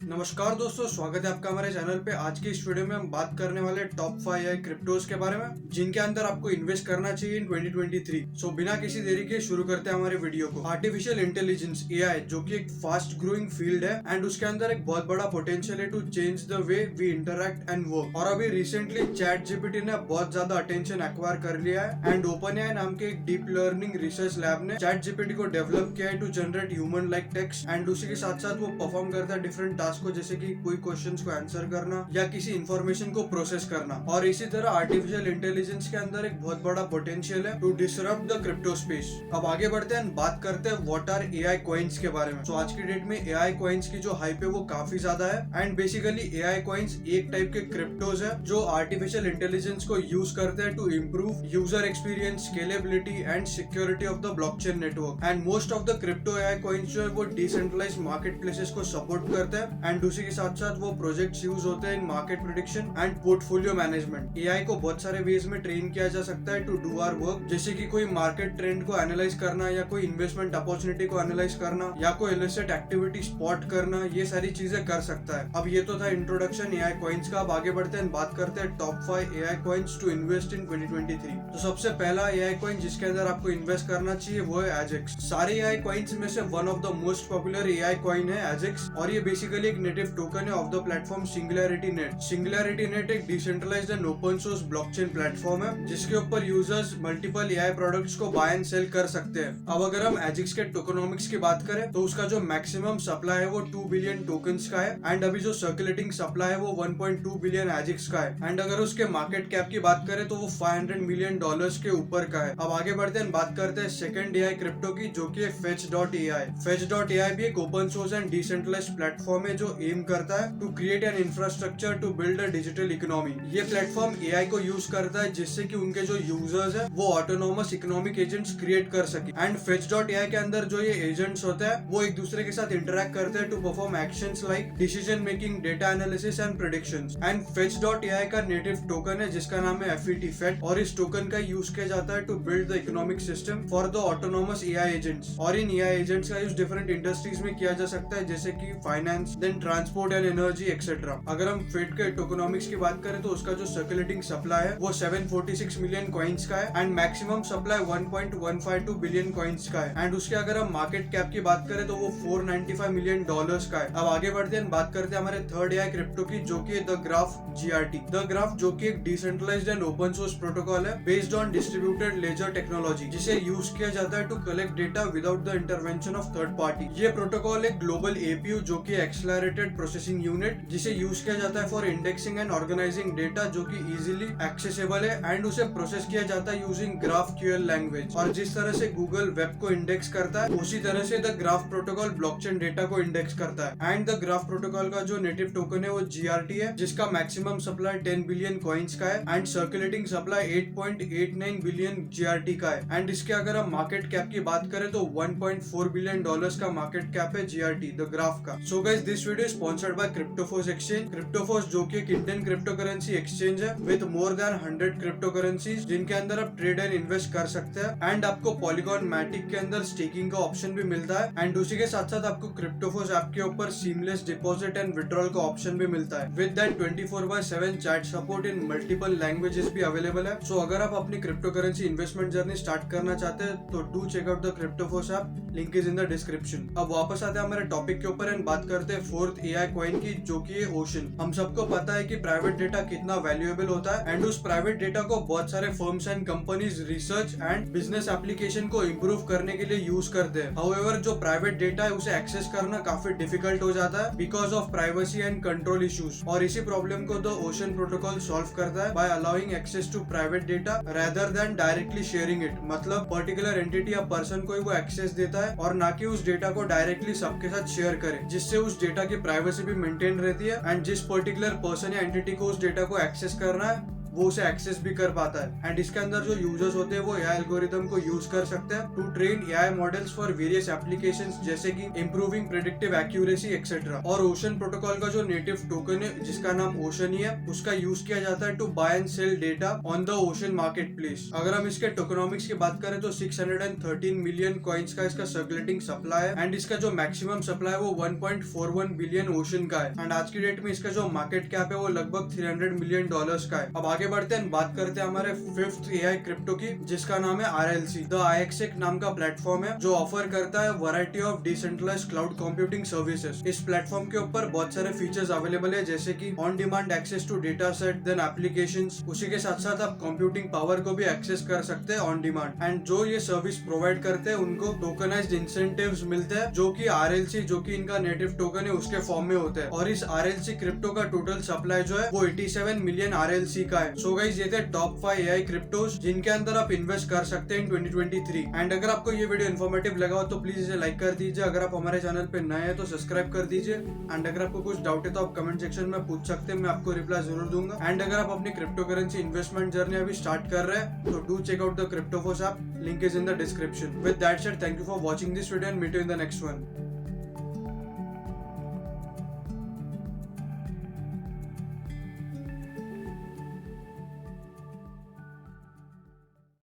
नमस्कार दोस्तों, स्वागत है आपका हमारे चैनल पे। आज की इस वीडियो में हम बात करने वाले टॉप 5 AI क्रिप्टोज के बारे में जिनके अंदर आपको इन्वेस्ट करना चाहिए इन 2023। सो बिना किसी देरी के शुरू करते हैं हमारे वीडियो को। आर्टिफिशियल इंटेलिजेंस AI जो कि एक फास्ट ग्रोइंग फील्ड है एंड उसके अंदर एक बहुत बड़ा पोटेंशियल है to change the way we interact and work. और अभी रिसेंटली चैट जीपीटी ने बहुत ज्यादा अटेंशन एक्वायर कर लिया है एंड OpenAI नाम के एक डीप लर्निंग रिसर्च लैब ने चैट जीपीटी को डेवलप किया है to generate human like text and उसी के साथ साथ वो परफॉर्म करता है डिफरेंट टास्क को, जैसे कि कोई क्वेश्चंस को आंसर करना या किसी इंफॉर्मेशन को प्रोसेस करना। और इसी तरह आर्टिफिशियल इंटेलिजेंस के अंदर एक बहुत बड़ा पोटेंशियल है to disrupt the crypto space. अब आगे बढ़ते हैं, बात करते हैं व्हाट आर AI कॉइन्स के बारे में। तो आज की डेट में AI कॉइन्स की जो हाइप है वो काफी ज्यादा है एंड बेसिकली AI कॉइन्स एक टाइप के क्रिप्टोज है जो आर्टिफिशियल इंटेलिजेंस को यूज करते हैं to improve user experience, scalability and security of the blockchain network. And most of the crypto AI coins जो है वो डिसेंट्रलाइज्ड मार्केट प्लेसेस को सपोर्ट करते हैं एंड उसी के साथ साथ वो प्रोजेक्ट्स यूज होते हैं इन market prediction and portfolio management. AI को बहुत सारे वेज में ट्रेन किया जा सकता है टू डू आवर वर्क, जैसे कि कोई मार्केट ट्रेंड को एनालाइज करना या कोई इन्वेस्टमेंट अपॉर्चुनिटी को एनालाइज करना या कोई इलिसिट एक्टिविटी स्पॉट करना, ये सारी चीजें कर सकता है। अब ये तो था इंट्रोडक्शन AI कॉइन्स का। अब आगे बढ़ते हैं, बात करते हैं top 5 AI coins to invest in 2023। तो सबसे पहला AI कॉइन जिसके अंदर आपको इन्वेस्ट करना चाहिए वो है AJAX। सारे AI कॉइन्स में से one of the most popular AI coin है AJAX और ये बेसिकली एक नेटिव टोकन है of the platform singularity net. Singularity net एक decentralized and open source blockchain platform है जिसके ऊपर यूजर्स मल्टीपल AI प्रोडक्ट्स को बाय एंड सेल कर सकते हैं। अब अगर हम AJAX के टोकनोमिक्स की बात करें तो उसका जो मैक्सिमम सप्लाई है वो 2 बिलियन टोकन्स का है एंड अभी जो सर्कुलेटिंग सप्लाई है वो 1.2 बिलियन AJAX का है एंड अगर उसके मार्केट कैप की बात करें तो वो $500 मिलियन के ऊपर का है। अब आगे बढ़ते हैं, बात करते हैं सेकंड AI क्रिप्टो की जो कि Fetch.ai। Fetch.ai भी एक open source and decentralised platform है जो एम करता है to create an infrastructure to build a digital economy. ये प्लेटफॉर्म AI को यूज करता है जिससे कि उनके जो यूजर्स है वो ऑटोनोमस इकोनॉमिक एजेंट्स क्रिएट कर सके एंड Fetch.ai के अंदर जो ये एजेंट्स होते हैं वो एक दूसरे के साथ इंटरेक्ट करते हैं to perform actions like decision making, data analysis and predictions. And Fetch.ai का नेटिव टोकन है जिसका नाम है FET और इस टोकन का यूज किया जाता है to build the economic system for the autonomous AI agents. और इन AI एजेंट्स का यूज डिफरेंट इंडस्ट्रीज में किया जा सकता है जैसे कि finance, then transport and energy etcetera. अगर हम फेट के टोकनोमिक्स की बात करें तो उसका जो सर्कुलेटिंग सप्लाई है वो 746 मिलियन कॉइन्स का है and maximum supply 1.152 billion coins का है एंड उसके अगर हम मार्केट कैप की बात करें तो वो $495 मिलियन का है। अब आगे बढ़ते हैं, बात करते हैं हमारे थर्ड AI क्रिप्टो की जो कि the graph GRT। The graph जो कि एक decentralized and open source protocol है based on distributed ledger technology जिसे यूज किया जाता है to collect data without the intervention of third party. ये प्रोटोकॉल एक ग्लोबल APU जो कि एक्सेलरेटेड प्रोसेसिंग यूनिट जिसे यूज किया जाता है for indexing and organizing data जो कि इजीली एक्सेसिबल है एंड उसे प्रोसेस किया जाता है यूजिंग GraphQL लैंग्वेज। और जिस तरह से गूगल वेब को इंडेक्स करता है उसी तरह से the graph protocol blockchain data को इंडेक्स करता है एंड द ग्राफ प्रोटोकॉल का जो नेटिव टोकन है वो GRT है जिसका मैक्सिमम सप्लाई 10 बिलियन कॉइन्स का है and circulating supply 8.89 billion GRT का है एंड इसके अगर हम मार्केट कैप की बात करें तो $1.4 बिलियन का मार्केट कैप है GRT द ग्राफ का। So guys, this video sponsored by CryptoForce exchange. CryptoForce जो कि एक इंडियन क्रिप्टो करेंसी एक्सचेंज है with more than 100 cryptocurrencies जिनके अंदर आप ट्रेड एंड इन्वेस्ट कर सकते हैं एंड आपको पॉलीगॉन मैटिक के अंदर स्टेकिंग का ऑप्शन भी मिलता है एंड उसी के साथ साथ आपको क्रिप्टोफोर्स ऐप के ऊपर सीमलेस डिपॉजिट एंड विड्रॉल का ऑप्शन भी मिलता है। With that 24/7 chat support in multiple languages भी अवेलेबल है। सो अगर आप अपनी cryptocurrency investment journey start करना चाहते हैं तो do check out the CryptoForce app, link is in the description. अब वापस आते हैं हमारे टॉपिक के ऊपर एंड बात करते हैं फोर्थ AI कॉइन की जो कि है ओशन। हम सबको पता है कि प्राइवेट डेटा कितना वैल्यूएबल होता है एंड उस प्राइवेट डेटा को बहुत सारे firms and companies research and business application को इम्प्रूव करने के लिए यूज करते हैं। हाउएवर जो प्राइवेट डेटा है उसे एक्सेस करना काफी डिफिकल्ट हो जाता है because of privacy and control issues और इसी प्रॉब्लम को द ओशन प्रोटोकॉल सॉल्व करता है by allowing access to private data rather than directly sharing it. मतलब पर्टिकुलर एंटिटी या पर्सन को ही वो एक्सेस देता है और ना कि उस डेटा को डायरेक्टली सबके साथ शेयर करे, जिससे उस डेटा की प्राइवेसी भी मेंटेन रहती है एंड जिस पर्टिकुलर पर्सन या एंटिटी को उस डेटा को एक्सेस करना है वो उसे एक्सेस भी कर पाता है। एंड इसके अंदर जो यूजर्स होते हैं वो एआई एल्गोरिथम को यूज कर सकते हैं to train AI models for various applications, जैसे कि इंप्रूविंग प्रेडिक्टिव एक्यूरेसी एक्सेट्रा। और ओशन प्रोटोकॉल का जो नेटिव टोकन है जिसका नाम ओशन ही है, उसका यूज किया जाता है to buy and sell data on the Ocean market place. अगर हम इसके टोकनॉमिक्स की बात करें तो 613 मिलियन कॉइन्स का इसका सर्कुलेटिंग सप्लाई है। एंड इसका जो मैक्सिमम सप्लाई है वो 1.41 बिलियन ओशन का है। एंड आज की डेट में इसका जो मार्केट कैप है वो लगभग $300 मिलियन का है। अब आगे बढ़ते हैं, बात करते हैं हमारे फिफ्थ एआई क्रिप्टो की, जिसका नाम है RLC। द IXEC नाम का प्लेटफॉर्म है जो ऑफर करता है variety of decentralised cloud computing services. इस प्लेटफॉर्म के ऊपर बहुत सारे फीचर्स अवेलेबल है, जैसे कि on demand access to data set, then applications. उसी के साथ साथ आप कंप्यूटिंग पावर को भी एक्सेस कर सकते हैं ऑन डिमांड। एंड जो ये सर्विस प्रोवाइड करते हैं उनको टोकनाइज्ड इंसेंटिव्स मिलते हैं, जो कि RLC, जो कि इनका नेटिव टोकन है, उसके फॉर्म में होते हैं। और इस RLC क्रिप्टो का टोटल सप्लाई जो है वो 87 मिलियन RLC का है। सो गाइस, ये थे टॉप 5 एआई क्रिप्टोज जिनके अंदर आप इन्वेस्ट कर सकते हैं इन 2023। एंड अगर आपको ये वीडियो इन्फॉर्मेटिव लगा हो तो प्लीज इसे लाइक कर दीजिए। अगर आप हमारे चैनल पे नए हैं तो सब्सक्राइब कर दीजिए। एंड अगर आपको कुछ डाउट है तो आप कमेंट सेक्शन में पूछ सकते हैं, मैं आपको रिप्लाई जरूर दूंगा। एंड अगर आप अपनी क्रिप्टो करेंसी इन्वेस्टमेंट जर्नी अभी स्टार्ट कर रहे हैं तो do check out the CryptoForce app, link is in the description. With that said, thank you for watching this video and meet you in the next one.